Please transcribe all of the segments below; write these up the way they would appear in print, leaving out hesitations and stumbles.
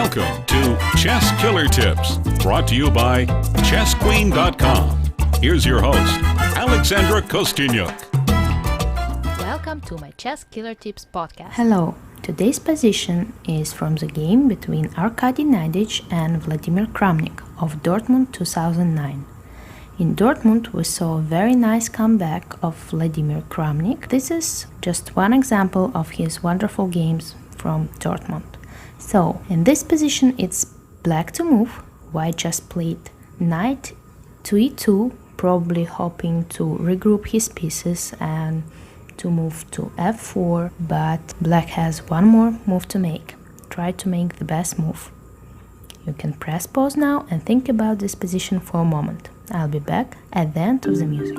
Welcome to Chess Killer Tips, brought to you by ChessQueen.com. Here's your host, Alexandra Kostyniuk. Welcome to my Chess Killer Tips podcast. Hello, today's position is from the game between Arkady Naiditsch and Vladimir Kramnik of Dortmund 2009. In Dortmund, we saw a very nice comeback of Vladimir Kramnik. This is just one example of his wonderful games from Dortmund. So, in this position, it's black to move. White just played knight to e2, probably hoping to regroup his pieces and to move to f4, but black has one more move to make. Try to make the best move. You can press pause now and think about this position for a moment. I'll be back at the end of the music.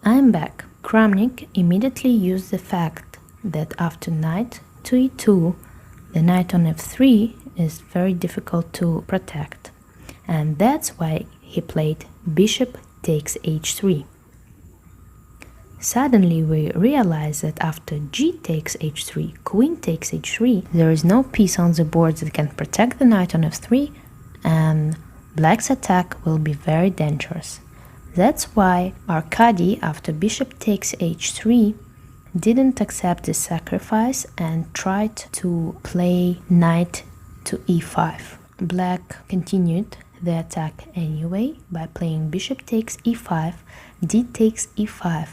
I'm back. Kramnik immediately used the fact that after knight to e2, the knight on f3 is very difficult to protect. And that's why he played bishop takes h3. Suddenly we realize that after g takes h3, queen takes h3, there is no piece on the board that can protect the knight on f3, and black's attack will be very dangerous. That's why Arkady, after bishop takes h3, didn't accept the sacrifice and tried to play knight to e5. Black continued the attack anyway by playing bishop takes e5, d takes e5,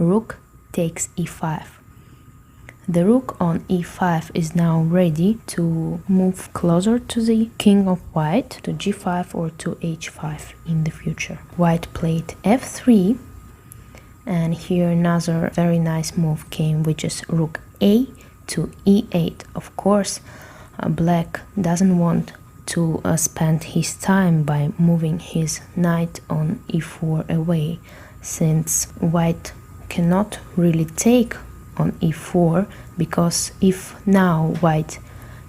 rook takes e5. The rook on e5 is now ready to move closer to the king of white, to g5 or to h5 in the future. White played f3, and here another very nice move came, which is rook a to e8. Of course, black doesn't want to spend his time by moving his knight on e4 away, since white cannot really take on e4, because if now white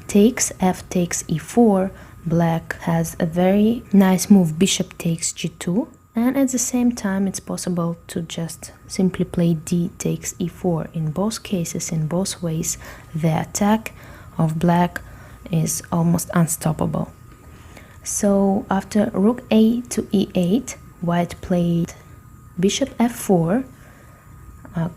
takes f takes e4, black has a very nice move bishop takes g2, and at the same time it's possible to just simply play d takes e4. In both cases, in both ways, the attack of black is almost unstoppable. So after rook a to e8, white played bishop f4.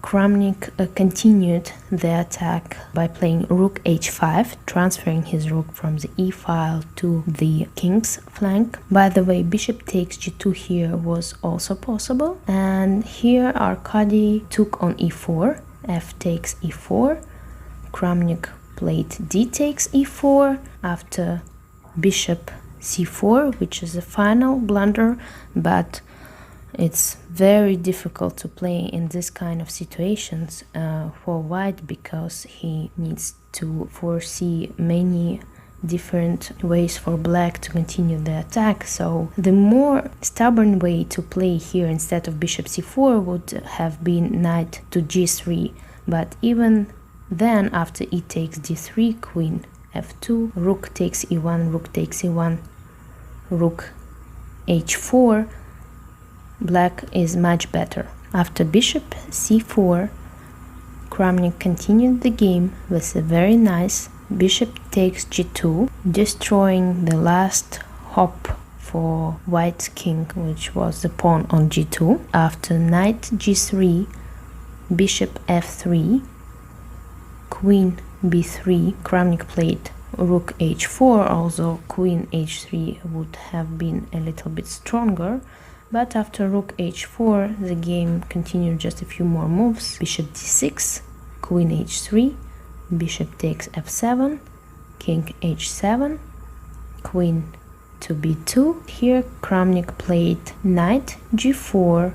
Kramnik continued the attack by playing rook h5, transferring his rook from the e file to the king's flank. By the way, bishop takes g2 here was also possible. And here Arkady took on e4, f takes e4. Kramnik played d takes e4 after bishop c4, which is a final blunder, but it's very difficult to play in this kind of situations for white, because he needs to foresee many different ways for black to continue the attack. So the more stubborn way to play here instead of bishop c4 would have been knight to g3, but even then, after e takes d3, queen f2, rook takes e1, rook takes e1, rook h4, black is much better. After bishop c4, Kramnik continued the game with a very nice bishop takes g2, destroying the last hop for white's king, which was the pawn on g2. After knight g3, bishop f3, queen b3, Kramnik played rook h4, although queen h3 would have been a little bit stronger. But after rook h4, the game continued just a few more moves. Bishop d6, queen h3, bishop takes f7, king h7, queen to b2. Here Kramnik played knight g4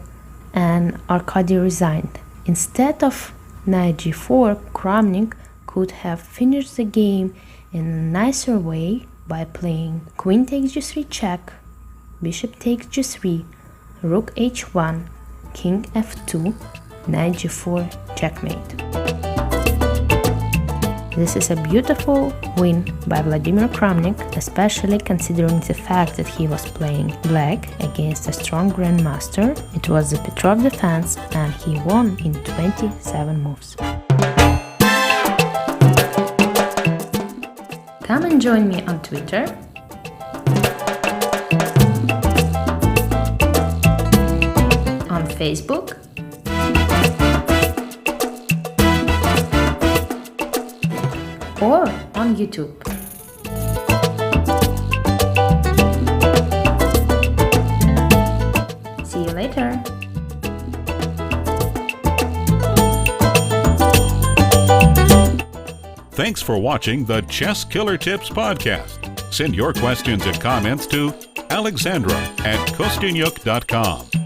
and Arkady resigned. Instead of knight g4, Kramnik could have finished the game in a nicer way by playing queen takes g3 check, bishop takes g3, rook h1, king f2, knight g4 checkmate. This is a beautiful win by Vladimir Kramnik, especially considering the fact that he was playing black against a strong grandmaster. It was the Petrov defense and he won in 27 moves. Come and join me on Twitter, on Facebook, or on YouTube. See you later! Thanks for watching the Chess Killer Tips podcast. Send your questions and comments to Alexandra at kostynyuk.com.